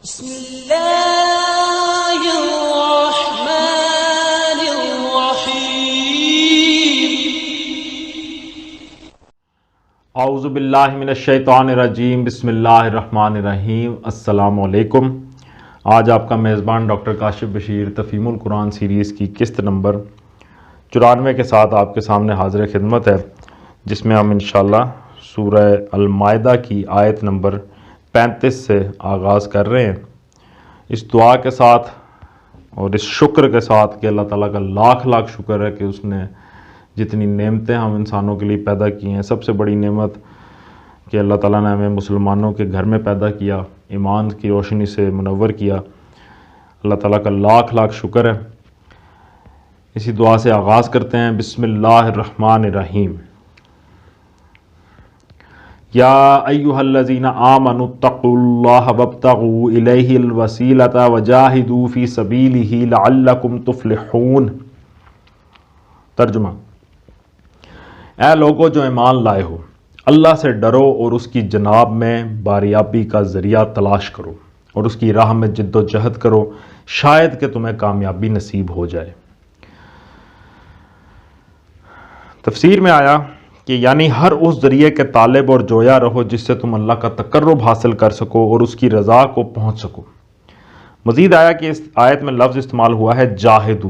بسم اللہ الرحمن الرحیم۔ اعوذ باللہ من الشیطان الرجیم، بسم اللہ الرحمن الرحیم۔ السلام علیکم۔ آج آپ کا میزبان ڈاکٹر کاشف بشیر تفہیم القرآن سیریز کی قسط نمبر 94 کے ساتھ آپ کے سامنے حاضر خدمت ہے، جس میں ہم انشاءاللہ سورہ المائدہ کی آیت نمبر 35 سے آغاز کر رہے ہیں، اس دعا کے ساتھ اور اس شکر کے ساتھ کہ اللہ تعالیٰ کا لاکھ لاکھ شکر ہے کہ اس نے جتنی نعمتیں ہم انسانوں کے لیے پیدا کی ہیں، سب سے بڑی نعمت کہ اللہ تعالیٰ نے ہمیں مسلمانوں کے گھر میں پیدا کیا، ایمان کی روشنی سے منور کیا، اللہ تعالیٰ کا لاکھ لاکھ شکر ہے۔ اسی دعا سے آغاز کرتے ہیں۔ بسم اللہ الرحمن الرحیم۔ یا ایہا الذین آمنوا اتقوا اللہ وابتغوا الیہ الوسیلۃ وجاہدوا فی سبیلہ لعلکم تفلحون۔ ترجمہ: اے لوگو جو ایمان لائے ہو، اللہ سے ڈرو اور اس کی جناب میں باریابی کا ذریعہ تلاش کرو اور اس کی راہ میں جد و جہد کرو، شاید کہ تمہیں کامیابی نصیب ہو جائے۔ تفسیر میں آیا کہ یعنی ہر اس ذریعے کے طالب اور جویا رہو جس سے تم اللہ کا تقرب حاصل کر سکو اور اس کی رضا کو پہنچ سکو۔ مزید آیا کہ اس آیت میں لفظ استعمال ہوا ہے جاہدو،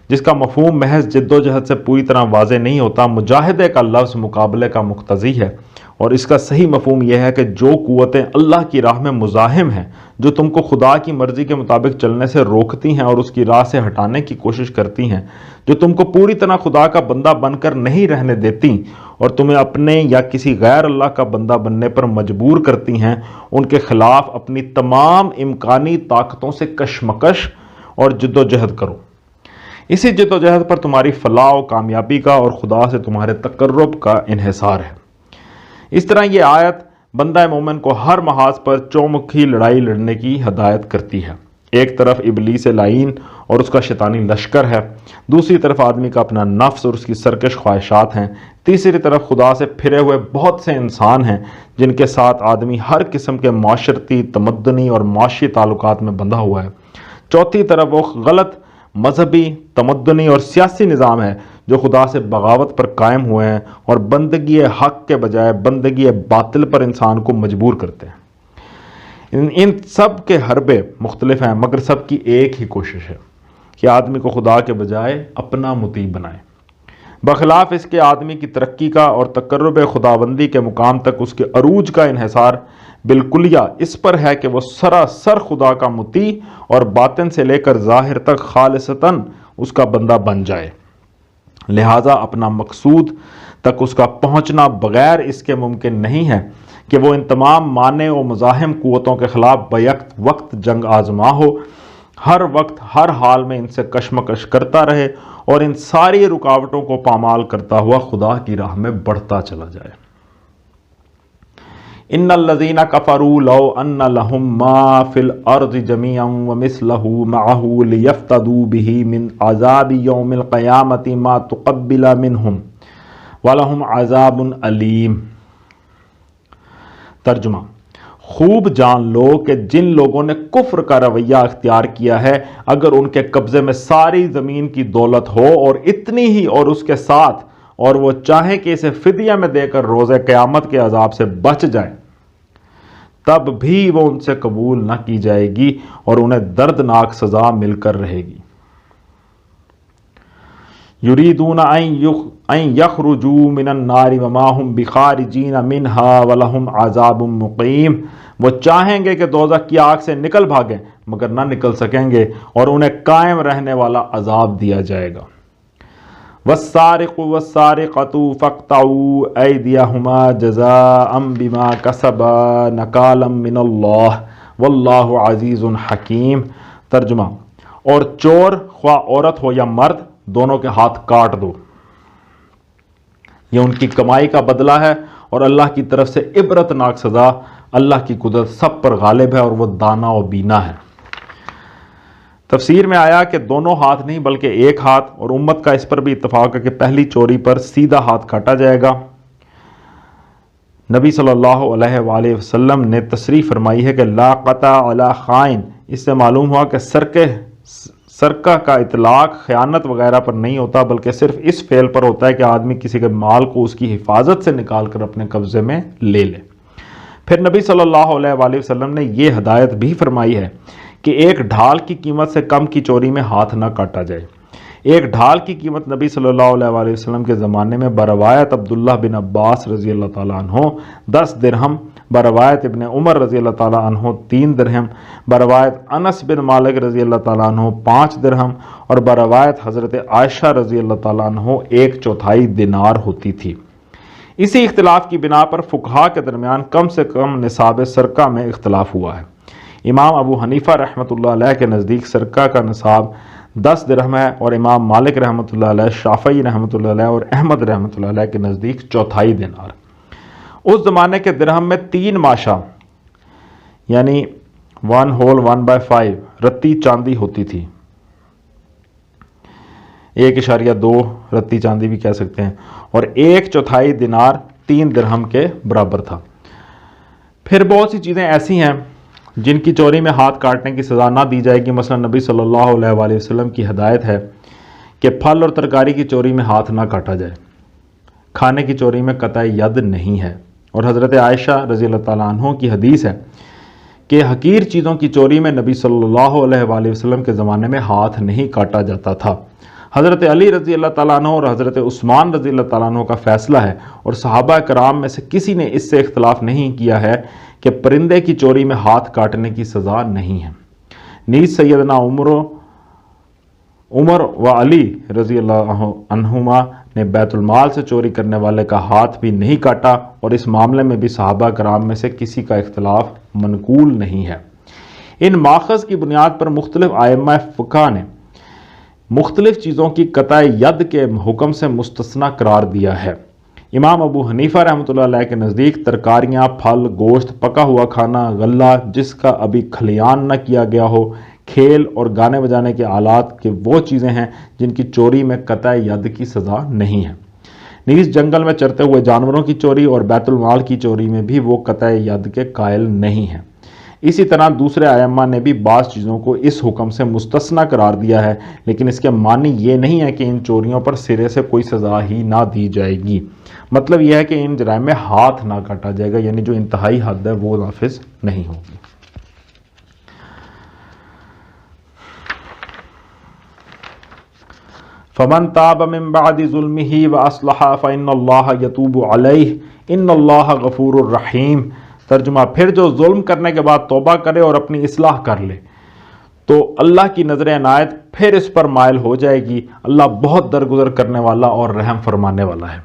جس کا مفہوم محض جد و جہد سے پوری طرح واضح نہیں ہوتا۔ مجاہدے کا لفظ مقابلے کا مقتضی ہے، اور اس کا صحیح مفہوم یہ ہے کہ جو قوتیں اللہ کی راہ میں مزاحم ہیں، جو تم کو خدا کی مرضی کے مطابق چلنے سے روکتی ہیں اور اس کی راہ سے ہٹانے کی کوشش کرتی ہیں، جو تم کو پوری طرح خدا کا بندہ بن کر نہیں رہنے دیتی اور تمہیں اپنے یا کسی غیر اللہ کا بندہ بننے پر مجبور کرتی ہیں، ان کے خلاف اپنی تمام امکانی طاقتوں سے کشمکش اور جد و جہد کرو۔ اسی جد و جہد پر تمہاری فلاح و کامیابی کا اور خدا سے تمہارے تقرب کا انحصار ہے۔ اس طرح یہ آیت بندہ مومن کو ہر محاذ پر چومکھی لڑائی لڑنے کی ہدایت کرتی ہے۔ ایک طرف ابلیس لعین اور اس کا شیطانی لشکر ہے، دوسری طرف آدمی کا اپنا نفس اور اس کی سرکش خواہشات ہیں، تیسری طرف خدا سے پھرے ہوئے بہت سے انسان ہیں جن کے ساتھ آدمی ہر قسم کے معاشرتی، تمدنی اور معاشی تعلقات میں بندھا ہوا ہے، چوتھی طرف وہ غلط مذہبی، تمدنی اور سیاسی نظام ہے جو خدا سے بغاوت پر قائم ہوئے ہیں اور بندگی حق کے بجائے بندگی باطل پر انسان کو مجبور کرتے ہیں۔ ان سب کے حربے مختلف ہیں، مگر سب کی ایک ہی کوشش ہے کہ آدمی کو خدا کے بجائے اپنا مطیع بنائے۔ بخلاف اس کے آدمی کی ترقی کا اور تقرب خداوندی کے مقام تک اس کے عروج کا انحصار بالکلیہ اس پر ہے کہ وہ سراسر خدا کا مطیع اور باطن سے لے کر ظاہر تک خالصتاً اس کا بندہ بن جائے۔ لہٰذا اپنا مقصود تک اس کا پہنچنا بغیر اس کے ممکن نہیں ہے کہ وہ ان تمام مانع و مزاحم قوتوں کے خلاف بیک وقت جنگ آزما ہو، ہر وقت ہر حال میں ان سے کشمکش کرتا رہے اور ان ساری رکاوٹوں کو پامال کرتا ہوا خدا کی راہ میں بڑھتا چلا جائے۔ ان الذین کفروا لو ان لهم ما فی الارض جميعا ومثله معه لیفتدوا به من عذاب یوم القیامة ما تقبل منهم ولهم عذاب علیم۔ ترجمہ: خوب جان لو کہ جن لوگوں نے کفر کا رویہ اختیار کیا ہے، اگر ان کے قبضے میں ساری زمین کی دولت ہو اور اتنی ہی اور اس کے ساتھ اور وہ چاہیں کہ اسے فدیہ میں دے کر روز قیامت کے عذاب سے بچ جائیں، تب بھی وہ ان سے قبول نہ کی جائے گی اور انہیں دردناک سزا مل کر رہے گی۔ یریدون ان یخرجوا من النار وما هم بخارجین منها ولهم عذاب مقیم۔ وہ چاہیں گے کہ دوزخ کی آگ سے نکل بھاگیں مگر نہ نکل سکیں گے اور انہیں قائم رہنے والا عذاب دیا جائے گا۔ والسارق والسارقۃ فاقطعوا ایدیہما جزاء بما کسبا نکالا من اللہ واللہ عزیز حکیم۔ ترجمہ: اور چور خواہ عورت ہو یا مرد، دونوں کے ہاتھ کاٹ دو، یہ ان کی کمائی کا بدلہ ہے اور اللہ کی طرف سے عبرتناک سزا۔ اللہ کی قدرت سب پر غالب ہے اور وہ دانا و بینا ہے۔ تفسیر میں آیا کہ دونوں ہاتھ نہیں بلکہ ایک ہاتھ، اور امت کا اس پر بھی اتفاق ہے کہ پہلی چوری پر سیدھا ہاتھ کاٹا جائے گا۔ نبی صلی اللہ علیہ وآلہ وسلم نے تصریح فرمائی ہے کہ لا قطع علی خائن، اس سے معلوم ہوا کہ سرقہ کا اطلاق خیانت وغیرہ پر نہیں ہوتا، بلکہ صرف اس فعل پر ہوتا ہے کہ آدمی کسی کے مال کو اس کی حفاظت سے نکال کر اپنے قبضے میں لے لے۔ پھر نبی صلی اللہ علیہ وآلہ وسلم نے یہ ہدایت بھی فرمائی ہے کہ ایک ڈھال کی قیمت سے کم کی چوری میں ہاتھ نہ کاٹا جائے۔ ایک ڈھال کی قیمت نبی صلی اللہ علیہ وآلہ وسلم کے زمانے میں بروایت عبداللہ بن عباس رضی اللہ تعالیٰ عنہ 10 درہم، بروایت ابن عمر رضی اللہ تعالیٰ عنہ 3 درہم، بروایت انس بن مالک رضی اللہ تعالیٰ عنہ 5 درہم، اور بروایت حضرت عائشہ رضی اللہ تعالیٰ عنہ 1/4 دینار ہوتی تھی۔ اسی اختلاف کی بنا پر فقہا کے درمیان کم سے کم نصاب سرقہ میں اختلاف ہوا ہے۔ امام ابو حنیفہ رحمۃ اللہ علیہ کے نزدیک سرقہ کا نصاب 10 درہم ہے، اور امام مالک رحمۃ اللہ علیہ، شافعی رحمۃ اللہ علیہ اور احمد رحمۃ اللہ علیہ کے نزدیک 1/4 دینار۔ اس زمانے کے درہم میں 3 ماشا یعنی 1 ہول 1/5 رتی چاندی ہوتی تھی، 1.2 رتی چاندی بھی کہہ سکتے ہیں، اور 1/4 دینار 3 درہم کے برابر تھا۔ پھر بہت سی چیزیں ایسی ہیں جن کی چوری میں ہاتھ کاٹنے کی سزا نہ دی جائے گی۔ مثلا نبی صلی اللہ علیہ وآلہ وسلم کی ہدایت ہے کہ پھل اور ترکاری کی چوری میں ہاتھ نہ کاٹا جائے، کھانے کی چوری میں قطع ید نہیں ہے، اور حضرت عائشہ رضی اللہ تعالیٰ عنہ کی حدیث ہے کہ حقیر چیزوں کی چوری میں نبی صلی اللہ علیہ وآلہ وسلم کے زمانے میں ہاتھ نہیں کاٹا جاتا تھا۔ حضرت علی رضی اللہ تعالیٰ عنہ اور حضرت عثمان رضی اللہ تعالیٰ عنہ کا فیصلہ ہے، اور صحابہ کرام میں سے کسی نے اس سے اختلاف نہیں کیا ہے کہ پرندے کی چوری میں ہاتھ کاٹنے کی سزا نہیں ہے۔ نیز سیدنا عمر و علی رضی اللہ عنہما نے بیت المال سے چوری کرنے والے کا ہاتھ بھی نہیں کاٹا، اور اس معاملے میں بھی صحابہ کرام میں سے کسی کا اختلاف منقول نہیں ہے۔ ان ماخذ کی بنیاد پر مختلف ائمہ فقہ نے مختلف چیزوں کی قطع ید کے حکم سے مستثنی قرار دیا ہے۔ امام ابو حنیفہ رحمۃ اللہ علیہ کے نزدیک ترکاریاں، پھل، گوشت، پکا ہوا کھانا، غلہ جس کا ابھی کھلیان نہ کیا گیا ہو، کھیل اور گانے بجانے کے آلات کے وہ چیزیں ہیں جن کی چوری میں قطع ید کی سزا نہیں ہے۔ نیز جنگل میں چرتے ہوئے جانوروں کی چوری اور بیت المال کی چوری میں بھی وہ قطع ید کے قائل نہیں ہیں۔ اسی طرح دوسرے ائمہ نے بھی بعض چیزوں کو اس حکم سے مستثنی قرار دیا ہے، لیکن اس کے معنی یہ نہیں ہے کہ ان چوریوں پر سرے سے کوئی سزا ہی نہ دی جائے گی۔ مطلب یہ ہے کہ ان جرائم میں ہاتھ نہ کاٹا جائے گا، یعنی جو انتہائی حد ہے وہ نافذ نہیں ہوگی۔ فمن تاب من بعد ظلمه واصلح فان اللہ یتوب علیہ ان اللہ غفور الرحیم۔ ترجمہ، پھر جو ظلم کرنے کے بعد توبہ کرے اور اپنی اصلاح کر لے تو اللہ کی نظر عنایت پھر اس پر مائل ہو جائے گی، اللہ بہت درگزر کرنے والا اور رحم فرمانے والا ہے۔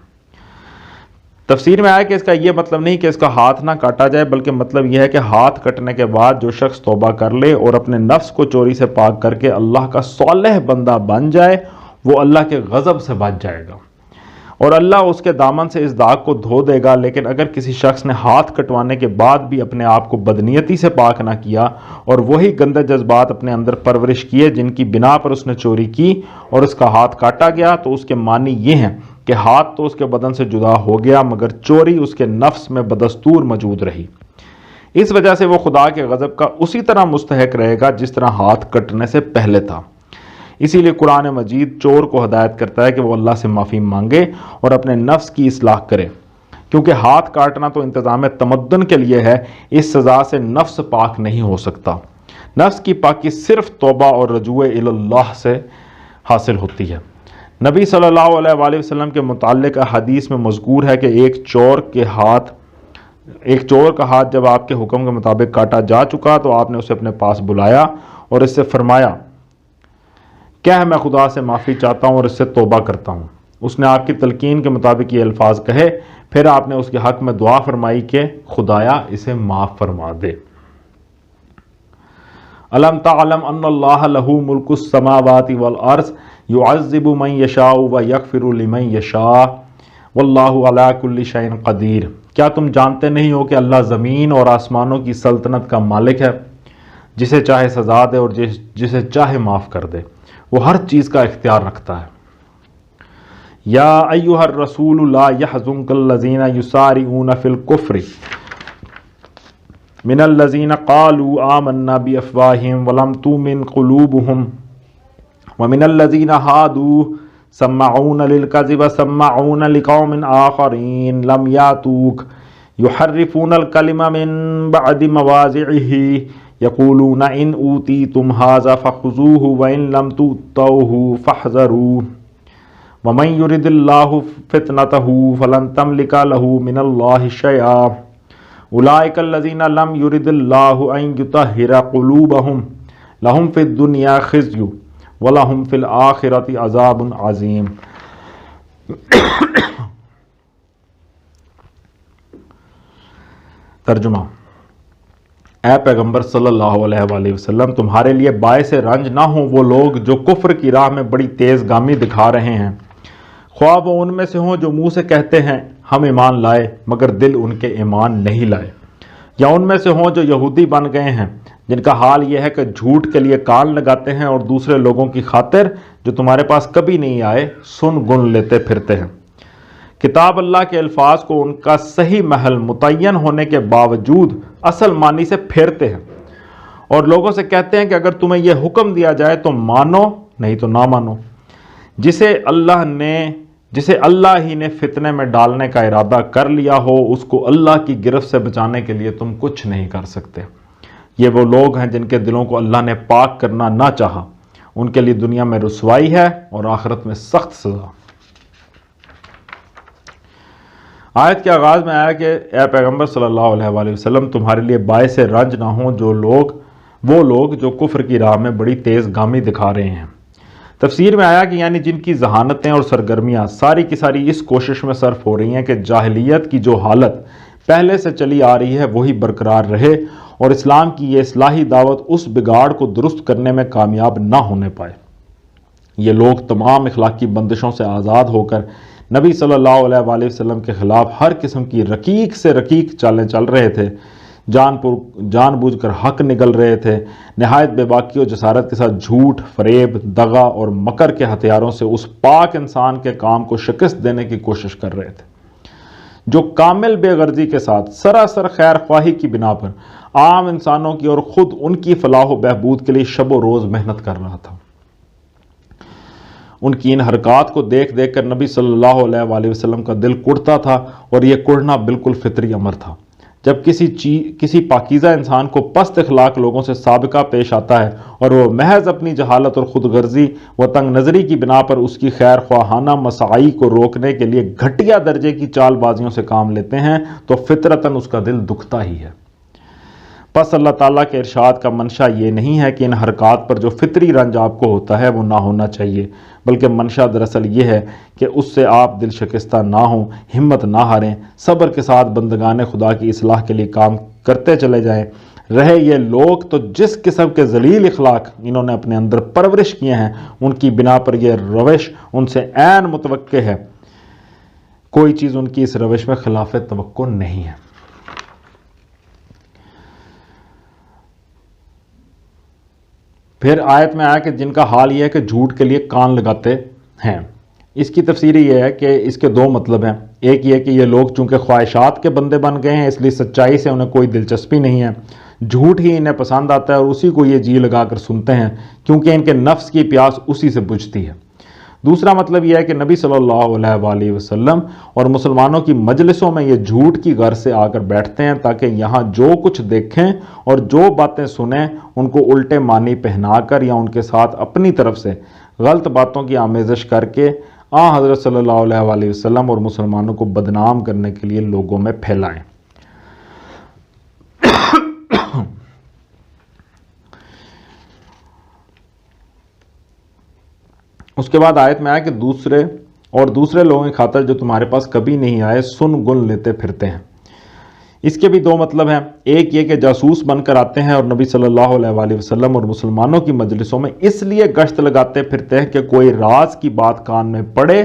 تفسیر میں آیا کہ اس کا یہ مطلب نہیں کہ اس کا ہاتھ نہ کاٹا جائے، بلکہ مطلب یہ ہے کہ ہاتھ کٹنے کے بعد جو شخص توبہ کر لے اور اپنے نفس کو چوری سے پاک کر کے اللہ کا صالح بندہ بن جائے، وہ اللہ کے غضب سے بچ جائے گا اور اللہ اس کے دامن سے اس داغ کو دھو دے گا۔ لیکن اگر کسی شخص نے ہاتھ کٹوانے کے بعد بھی اپنے آپ کو بدنیتی سے پاک نہ کیا اور وہی گندے جذبات اپنے اندر پرورش کیے جن کی بنا پر اس نے چوری کی اور اس کا ہاتھ کاٹا گیا، تو اس کے معنی یہ ہیں کہ ہاتھ تو اس کے بدن سے جدا ہو گیا مگر چوری اس کے نفس میں بدستور موجود رہی۔ اس وجہ سے وہ خدا کے غضب کا اسی طرح مستحق رہے گا جس طرح ہاتھ کٹنے سے پہلے تھا۔ اسی لیے قرآن مجید چور کو ہدایت کرتا ہے کہ وہ اللہ سے معافی مانگے اور اپنے نفس کی اصلاح کرے، کیونکہ ہاتھ کاٹنا تو انتظام تمدن کے لیے ہے، اس سزا سے نفس پاک نہیں ہو سکتا۔ نفس کی پاکی صرف توبہ اور رجوع الی اللہ سے حاصل ہوتی ہے۔ نبی صلی اللہ علیہ وآلہ وسلم کے متعلق حدیث میں مذکور ہے کہ ایک چور کا ہاتھ جب آپ کے حکم کے مطابق کاٹا جا چکا تو آپ نے اسے اپنے پاس بلایا اور اس سے فرمایا، کیا میں خدا سے معافی چاہتا ہوں اور اس سے توبہ کرتا ہوں۔ اس نے آپ کی تلقین کے مطابق یہ الفاظ کہے، پھر آپ نے اس کے حق میں دعا فرمائی کہ خدایا اسے معاف فرما دے۔ الم تعلم ان اللہ لہ ملک السماوات والارض یعذب من یشاء ویغفر لمن یشاء واللہ علی کل شیء قدیر۔ کیا تم جانتے نہیں ہو کہ اللہ زمین اور آسمانوں کی سلطنت کا مالک ہے، جسے چاہے سزا دے اور جسے چاہے معاف کر دے، وہ ہر چیز کا اختیار رکھتا ہے۔ یا ایھا الرسول لا یحزنک الذین یسارعون فی الکفر من الذین قالوا آمنا بافواہہم ولم تؤمن قلوبہم ومن الذین ہادوا سماعون للکذب سماعون لقوم آخرین لم یاتوک یحرفون الکلم من بعد مواضعہ یقولون ان اوتیتم ھذا فخذوہ وان لم تؤتوہ فاحذروا ومن یرد اللہ فتنتہ فلن تملک لہ من اللہ شیئا اولئک الذین لم یرد اللہ ان یطہر قلوبہم لہم فی الدنیا خزی وَلَهُمْ فِي الْآخِرَةِ عَذَابٌ عَظِيمٌ۔ ترجمہ: اے پیغمبر صلی اللہ علیہ وآلہ وسلم، تمہارے لیے باعث رنج نہ ہوں وہ لوگ جو کفر کی راہ میں بڑی تیز گامی دکھا رہے ہیں، خواہ وہ ان میں سے ہوں جو منہ سے کہتے ہیں ہم ایمان لائے مگر دل ان کے ایمان نہیں لائے، یا ان میں سے ہوں جو یہودی بن گئے ہیں جن کا حال یہ ہے کہ جھوٹ کے لیے کان لگاتے ہیں اور دوسرے لوگوں کی خاطر جو تمہارے پاس کبھی نہیں آئے سن گن لیتے پھرتے ہیں۔ کتاب اللہ کے الفاظ کو ان کا صحیح محل متعین ہونے کے باوجود اصل معنی سے پھیرتے ہیں اور لوگوں سے کہتے ہیں کہ اگر تمہیں یہ حکم دیا جائے تو مانو نہیں تو نہ مانو۔ جسے اللہ ہی نے فتنے میں ڈالنے کا ارادہ کر لیا ہو اس کو اللہ کی گرفت سے بچانے کے لیے تم کچھ نہیں کر سکتے۔ یہ وہ لوگ ہیں جن کے دلوں کو اللہ نے پاک کرنا نہ چاہا، ان کے لیے دنیا میں رسوائی ہے اور آخرت میں سخت سزا۔ آیت کے آغاز میں آیا کہ اے پیغمبر صلی اللہ علیہ وآلہ وسلم، تمہارے لیے باعث رنج نہ ہوں وہ لوگ جو کفر کی راہ میں بڑی تیز گامی دکھا رہے ہیں۔ تفسیر میں آیا کہ یعنی جن کی ذہانتیں اور سرگرمیاں ساری کی ساری اس کوشش میں صرف ہو رہی ہیں کہ جاہلیت کی جو حالت پہلے سے چلی آ رہی ہے وہی برقرار رہے اور اسلام کی یہ اصلاحی دعوت اس بگاڑ کو درست کرنے میں کامیاب نہ ہونے پائے۔ یہ لوگ تمام اخلاقی بندشوں سے آزاد ہو کر نبی صلی اللہ علیہ وآلہ وسلم کے خلاف ہر قسم کی رقیق سے رقیق چالیں چل رہے تھے، جان بوجھ کر حق نگل رہے تھے، نہایت بے باکی و جسارت کے ساتھ جھوٹ، فریب، دغا اور مکر کے ہتھیاروں سے اس پاک انسان کے کام کو شکست دینے کی کوشش کر رہے تھے جو کامل بے غرضی کے ساتھ سراسر خیر خواہی کی بنا پر عام انسانوں کی اور خود ان کی فلاح و بہبود کے لیے شب و روز محنت کر رہا تھا۔ ان کی ان حرکات کو دیکھ دیکھ کر نبی صلی اللہ علیہ وآلہ وسلم کا دل کڑتا تھا اور یہ کڑنا بالکل فطری امر تھا۔ جب کسی پاکیزہ انسان کو پست اخلاق لوگوں سے سابقہ پیش آتا ہے اور وہ محض اپنی جہالت اور خود غرضی و تنگ نظری کی بنا پر اس کی خیر خواہانہ مساعی کو روکنے کے لیے گھٹیا درجے کی چال بازیوں سے کام لیتے ہیں تو فطرتاً اس کا دل دکھتا ہی ہے۔ پس اللہ تعالیٰ کے ارشاد کا منشا یہ نہیں ہے کہ ان حرکات پر جو فطری رنج آپ کو ہوتا ہے وہ نہ ہونا چاہیے، بلکہ منشا دراصل یہ ہے کہ اس سے آپ دل شکستہ نہ ہوں، ہمت نہ ہاریں، صبر کے ساتھ بندگان خدا کی اصلاح کے لیے کام کرتے چلے جائیں۔ رہے یہ لوگ تو جس قسم کے ذلیل اخلاق انہوں نے اپنے اندر پرورش کیے ہیں ان کی بنا پر یہ روش ان سے عین متوقع ہے، کوئی چیز ان کی اس روش میں خلاف توقع نہیں ہے۔ پھر آیت میں آیا کہ جن کا حال یہ ہے کہ جھوٹ کے لیے کان لگاتے ہیں۔ اس کی تفسیر یہ ہے کہ اس کے دو مطلب ہیں۔ ایک یہ کہ یہ لوگ چونکہ خواہشات کے بندے بن گئے ہیں اس لیے سچائی سے انہیں کوئی دلچسپی نہیں ہے، جھوٹ ہی انہیں پسند آتا ہے اور اسی کو یہ جی لگا کر سنتے ہیں کیونکہ ان کے نفس کی پیاس اسی سے بجھتی ہے۔ دوسرا مطلب یہ ہے کہ نبی صلی اللہ علیہ وآلہ وسلم اور مسلمانوں کی مجلسوں میں یہ جھوٹ کی غرض سے آ کر بیٹھتے ہیں تاکہ یہاں جو کچھ دیکھیں اور جو باتیں سنیں ان کو الٹے معنی پہنا کر یا ان کے ساتھ اپنی طرف سے غلط باتوں کی آمیزش کر کے حضرت صلی اللہ علیہ وآلہ وسلم اور مسلمانوں کو بدنام کرنے کے لیے لوگوں میں پھیلائیں۔ اس کے بعد آیت میں آیا کہ دوسرے لوگوں کی خاطر جو تمہارے پاس کبھی نہیں آئے سن گن لیتے پھرتے ہیں۔ اس کے بھی دو مطلب ہیں۔ ایک یہ کہ جاسوس بن کر آتے ہیں اور نبی صلی اللہ علیہ وآلہ وسلم اور مسلمانوں کی مجلسوں میں اس لیے گشت لگاتے پھرتے ہیں کہ کوئی راز کی بات کان میں پڑے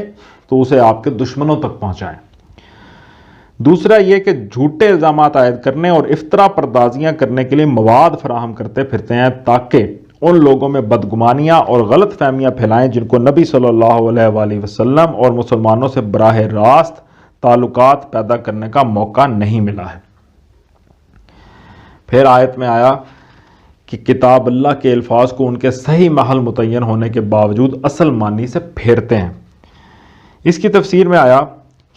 تو اسے آپ کے دشمنوں تک پہنچائیں۔ دوسرا یہ کہ جھوٹے الزامات عائد کرنے اور افطرا پردازیاں کرنے کے لیے مواد فراہم کرتے پھرتے ہیں تاکہ ان لوگوں میں بدگمانیاں اور غلط فہمیاں پھیلائیں جن کو نبی صلی اللہ علیہ وآلہ وسلم اور مسلمانوں سے براہ راست تعلقات پیدا کرنے کا موقع نہیں ملا ہے۔ پھر آیت میں آیا کہ کتاب اللہ کے الفاظ کو ان کے صحیح محل متعین ہونے کے باوجود اصل معنی سے پھیرتے ہیں۔ اس کی تفسیر میں آیا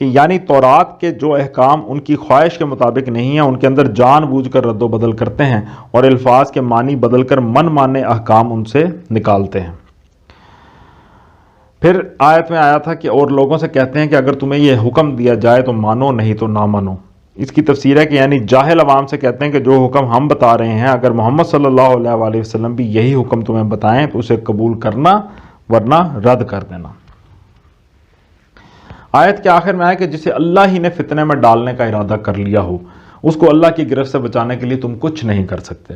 کہ یعنی تورات کے جو احکام ان کی خواہش کے مطابق نہیں ہیں ان کے اندر جان بوجھ کر رد و بدل کرتے ہیں اور الفاظ کے معنی بدل کر من مانے احکام ان سے نکالتے ہیں۔ پھر آیت میں آیا تھا کہ اور لوگوں سے کہتے ہیں کہ اگر تمہیں یہ حکم دیا جائے تو مانو نہیں تو نہ مانو۔ اس کی تفسیر ہے کہ یعنی جاہل عوام سے کہتے ہیں کہ جو حکم ہم بتا رہے ہیں اگر محمد صلی اللہ علیہ وآلہ وسلم بھی یہی حکم تمہیں بتائیں تو اسے قبول کرنا ورنہ رد کر دینا۔ آیت کے آخر میں آیا کہ جسے اللہ ہی نے فتنے میں ڈالنے کا ارادہ کر لیا ہو اس کو اللہ کی گرفت سے بچانے کے لیے تم کچھ نہیں کر سکتے۔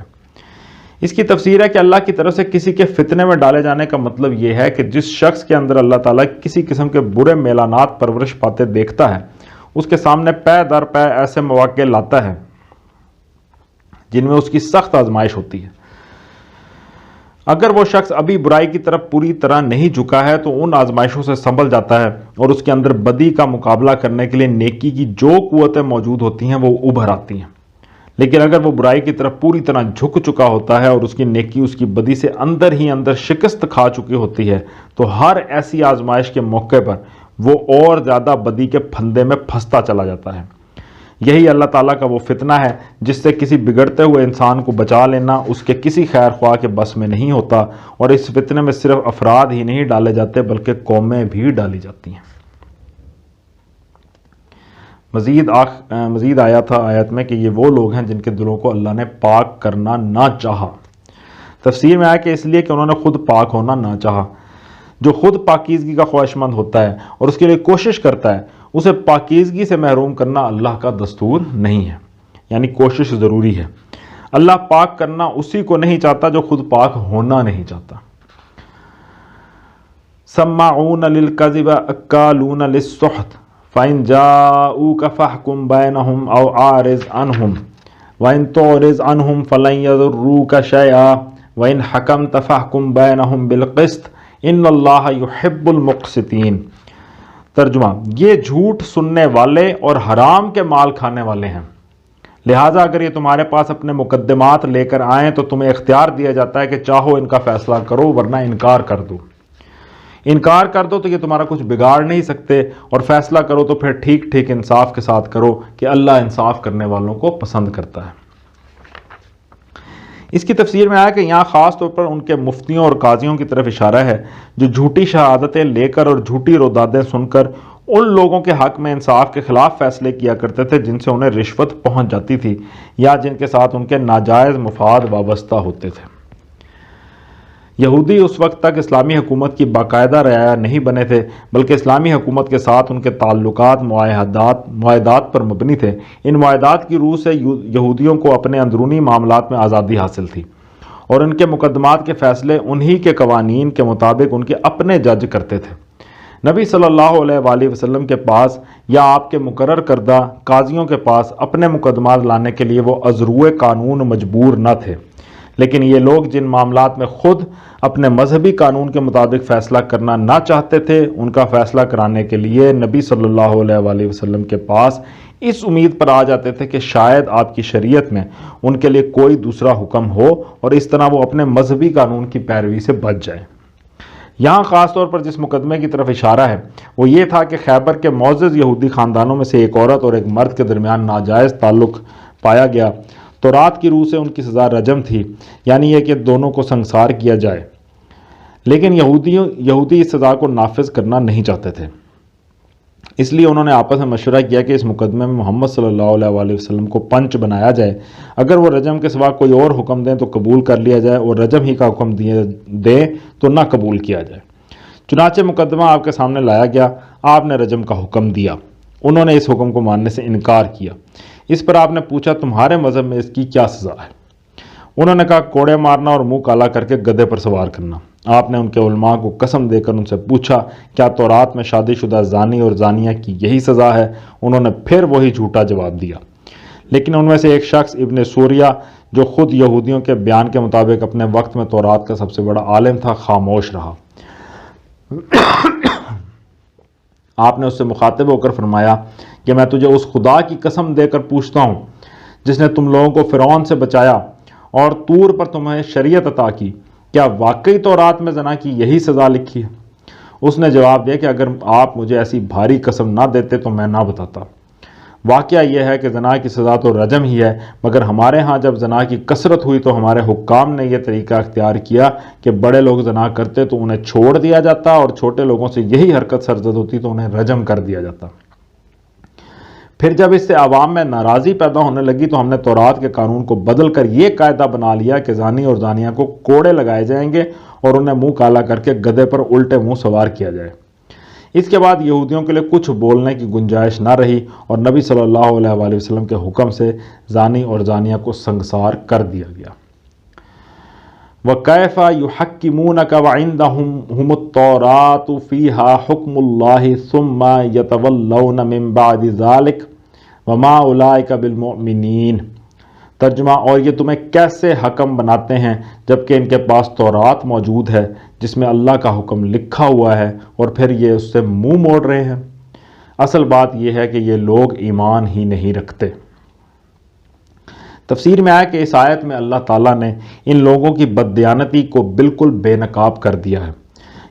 اس کی تفسیر ہے کہ اللہ کی طرف سے کسی کے فتنے میں ڈالے جانے کا مطلب یہ ہے کہ جس شخص کے اندر اللہ تعالیٰ کسی قسم کے برے میلانات پرورش پاتے دیکھتا ہے اس کے سامنے پے در پے ایسے مواقع لاتا ہے جن میں اس کی سخت آزمائش ہوتی ہے۔ اگر وہ شخص ابھی برائی کی طرف پوری طرح نہیں جھکا ہے تو ان آزمائشوں سے سنبھل جاتا ہے اور اس کے اندر بدی کا مقابلہ کرنے کے لیے نیکی کی جو قوتیں موجود ہوتی ہیں وہ ابھر آتی ہیں۔ لیکن اگر وہ برائی کی طرف پوری طرح جھک چکا ہوتا ہے اور اس کی نیکی اس کی بدی سے اندر ہی اندر شکست کھا چکی ہوتی ہے تو ہر ایسی آزمائش کے موقع پر وہ اور زیادہ بدی کے پھندے میں پھنستا چلا جاتا ہے۔ یہی اللہ تعالیٰ کا وہ فتنہ ہے جس سے کسی بگڑتے ہوئے انسان کو بچا لینا اس کے کسی خیر خواہ کے بس میں نہیں ہوتا، اور اس فتنے میں صرف افراد ہی نہیں ڈالے جاتے بلکہ قومیں بھی ڈالی جاتی ہیں۔ مزید آیا تھا آیت میں کہ یہ وہ لوگ ہیں جن کے دلوں کو اللہ نے پاک کرنا نہ چاہا۔ تفسیر میں آیا کہ اس لیے کہ انہوں نے خود پاک ہونا نہ چاہا۔ جو خود پاکیزگی کا خواہش مند ہوتا ہے اور اس کے لیے کوشش کرتا ہے اسے پاکیزگی سے محروم کرنا اللہ کا دستور نہیں ہے، یعنی کوشش ضروری ہے۔ اللہ پاک کرنا اسی کو نہیں چاہتا جو خود پاک ہونا نہیں چاہتا۔ سماعون للکذب اکالون للسحت فإن جاءوك فاحكم بينهم أو أعرض عنهم وإن تعرض عنهم فلن يضروك شيئا وإن حكمت فاحكم بينهم بالقسط إن الله يحب المقسطين۔ ترجمہ: یہ جھوٹ سننے والے اور حرام کے مال کھانے والے ہیں، لہٰذا اگر یہ تمہارے پاس اپنے مقدمات لے کر آئیں تو تمہیں اختیار دیا جاتا ہے کہ چاہو ان کا فیصلہ کرو ورنہ انکار کر دو۔ انکار کر دو تو یہ تمہارا کچھ بگاڑ نہیں سکتے، اور فیصلہ کرو تو پھر ٹھیک ٹھیک انصاف کے ساتھ کرو کہ اللہ انصاف کرنے والوں کو پسند کرتا ہے۔ اس کی تفسیر میں آیا کہ یہاں خاص طور پر ان کے مفتیوں اور قاضیوں کی طرف اشارہ ہے جو جھوٹی شہادتیں لے کر اور جھوٹی رودادیں سن کر ان لوگوں کے حق میں انصاف کے خلاف فیصلے کیا کرتے تھے جن سے انہیں رشوت پہنچ جاتی تھی یا جن کے ساتھ ان کے ناجائز مفاد وابستہ ہوتے تھے۔ یہودی اس وقت تک اسلامی حکومت کی باقاعدہ رعایا نہیں بنے تھے بلکہ اسلامی حکومت کے ساتھ ان کے تعلقات معاہدات پر مبنی تھے۔ ان معاہدات کی روح سے یہودیوں کو اپنے اندرونی معاملات میں آزادی حاصل تھی اور ان کے مقدمات کے فیصلے انہی کے قوانین کے مطابق ان کے اپنے جج کرتے تھے۔ نبی صلی اللہ علیہ وآلہ وسلم کے پاس یا آپ کے مقرر کردہ قاضیوں کے پاس اپنے مقدمات لانے کے لیے وہ ازروئے قانون مجبور نہ تھے، لیکن یہ لوگ جن معاملات میں خود اپنے مذہبی قانون کے مطابق فیصلہ کرنا نہ چاہتے تھے ان کا فیصلہ کرانے کے لیے نبی صلی اللہ علیہ وآلہ وسلم کے پاس اس امید پر آ جاتے تھے کہ شاید آپ کی شریعت میں ان کے لیے کوئی دوسرا حکم ہو اور اس طرح وہ اپنے مذہبی قانون کی پیروی سے بچ جائیں۔ یہاں خاص طور پر جس مقدمے کی طرف اشارہ ہے وہ یہ تھا کہ خیبر کے معزز یہودی خاندانوں میں سے ایک عورت اور ایک مرد کے درمیان ناجائز تعلق پایا گیا۔ تورات کی روح سے ان کی سزا رجم تھی، یعنی یہ کہ دونوں کو سنسار کیا جائے، لیکن یہودی اس سزا کو نافذ کرنا نہیں چاہتے تھے، اس لیے انہوں نے آپس میں مشورہ کیا کہ اس مقدمے میں محمد صلی اللہ علیہ وآلہ وسلم کو پنچ بنایا جائے، اگر وہ رجم کے سوا کوئی اور حکم دیں تو قبول کر لیا جائے اور رجم ہی کا حکم دیں تو نہ قبول کیا جائے۔ چنانچہ مقدمہ آپ کے سامنے لایا گیا، آپ نے رجم کا حکم دیا، انہوں نے اس حکم کو ماننے سے انکار کیا۔ اس پر آپ نے پوچھا تمہارے مذہب میں اس کی کیا سزا ہے؟ انہوں نے کہا کوڑے مارنا اور منہ کالا کر کے گدھے پر سوار کرنا۔ آپ نے ان کے علماء کو قسم دے کر ان سے پوچھا کیا تورات میں شادی شدہ زانی اور زانیہ کی یہی سزا ہے؟ انہوں نے پھر وہی جھوٹا جواب دیا، لیکن ان میں سے ایک شخص ابن سوریہ جو خود یہودیوں کے بیان کے مطابق اپنے وقت میں تورات کا سب سے بڑا عالم تھا خاموش رہا۔ آپ نے اس سے مخاطب ہو کر فرمایا کہ میں تجھے اس خدا کی قسم دے کر پوچھتا ہوں جس نے تم لوگوں کو فرعون سے بچایا اور طور پر تمہیں شریعت عطا کی، کیا واقعی تورات میں زنا کی یہی سزا لکھی ہے؟ اس نے جواب دیا کہ اگر آپ مجھے ایسی بھاری قسم نہ دیتے تو میں نہ بتاتا۔ واقعہ یہ ہے کہ زنا کی سزا تو رجم ہی ہے، مگر ہمارے ہاں جب زنا کی کثرت ہوئی تو ہمارے حکام نے یہ طریقہ اختیار کیا کہ بڑے لوگ زنا کرتے تو انہیں چھوڑ دیا جاتا اور چھوٹے لوگوں سے یہی حرکت سرزد ہوتی تو انہیں رجم کر دیا جاتا۔ پھر جب اس سے عوام میں ناراضی پیدا ہونے لگی تو ہم نے تورات کے قانون کو بدل کر یہ قاعدہ بنا لیا کہ زانی اور زانیہ کو کوڑے لگائے جائیں گے اور انہیں منہ کالا کر کے گدھے پر الٹے منہ سوار کیا جائے۔ اس کے بعد یہودیوں کے لیے کچھ بولنے کی گنجائش نہ رہی اور نبی صلی اللہ علیہ وآلہ وسلم کے حکم سے زانی اور زانیہ کو سنگسار کر دیا گیا۔ وَكَيْفَ يُحَكِّمُونَكَ وَعِندَهُمْ هُمُ التَّوْرَاةُ فِيهَا حُكْمُ اللَّهِ ثُمَّ يَتَوَلَّوْنَ مِن بَعْدِ ذَلِكَ وَمَا أُولَٰئِكَ بِالْمُؤْمِنِينَ۔ ترجمہ، اور یہ تمہیں کیسے حکم بناتے ہیں جبکہ ان کے پاس تورات موجود ہے جس میں اللہ کا حکم لکھا ہوا ہے اور پھر یہ اس سے منہ موڑ رہے ہیں۔ اصل بات یہ ہے کہ یہ لوگ ایمان ہی نہیں رکھتے۔ تفسیر میں آیا کہ اس آیت میں اللہ تعالیٰ نے ان لوگوں کی بددیانتی کو بالکل بے نقاب کر دیا ہے۔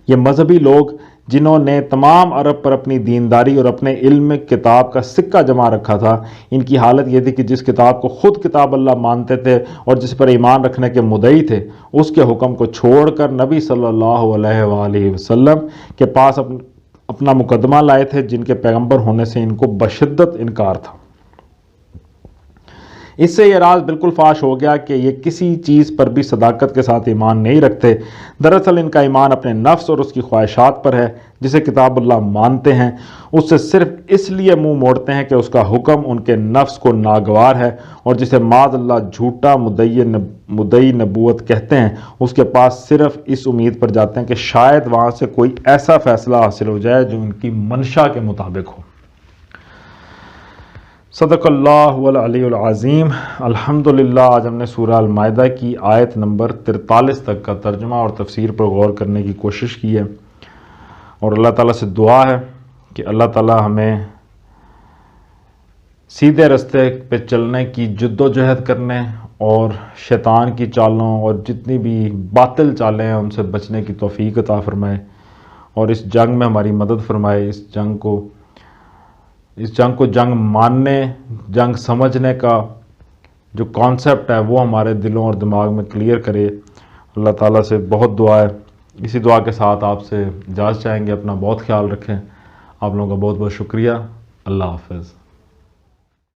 یہ مذہبی لوگ جنہوں نے تمام عرب پر اپنی دینداری اور اپنے علم کتاب کا سکہ جما رکھا تھا، ان کی حالت یہ تھی کہ جس کتاب کو خود کتاب اللہ مانتے تھے اور جس پر ایمان رکھنے کے مدعی تھے، اس کے حکم کو چھوڑ کر نبی صلی اللہ علیہ وآلہ وسلم کے پاس اپنا مقدمہ لائے تھے جن کے پیغمبر ہونے سے ان کو بشدت انکار تھا۔ اس سے یہ راز بالکل فاش ہو گیا کہ یہ کسی چیز پر بھی صداقت کے ساتھ ایمان نہیں رکھتے۔ دراصل ان کا ایمان اپنے نفس اور اس کی خواہشات پر ہے جسے کتاب اللہ مانتے ہیں، اس سے صرف اس لیے منہ موڑتے ہیں کہ اس کا حکم ان کے نفس کو ناگوار ہے، اور جسے معاذ اللہ جھوٹا مدعی نبوت کہتے ہیں، اس کے پاس صرف اس امید پر جاتے ہیں کہ شاید وہاں سے کوئی ایسا فیصلہ حاصل ہو جائے جو ان کی منشا کے مطابق ہو۔ صدق اللہ العلی العظیم۔ الحمدللہ آج ہم نے سورہ المائدہ کی آیت نمبر 43 تک کا ترجمہ اور تفسیر پر غور کرنے کی کوشش کی ہے، اور اللہ تعالیٰ سے دعا ہے کہ اللہ تعالیٰ ہمیں سیدھے راستے پہ چلنے کی جد و جہد کرنے اور شیطان کی چالوں اور جتنی بھی باطل چالیں ہیں ان سے بچنے کی توفیق عطا فرمائے، اور اس جنگ میں ہماری مدد فرمائے۔ اس جنگ کو جنگ ماننے، جنگ سمجھنے کا جو کانسیپٹ ہے وہ ہمارے دلوں اور دماغ میں کلیئر کرے۔ اللہ تعالیٰ سے بہت دعا ہے۔ اسی دعا کے ساتھ آپ سے اجازت چاہیں گے۔ اپنا بہت خیال رکھیں۔ آپ لوگوں کا بہت بہت شکریہ۔ اللہ حافظ۔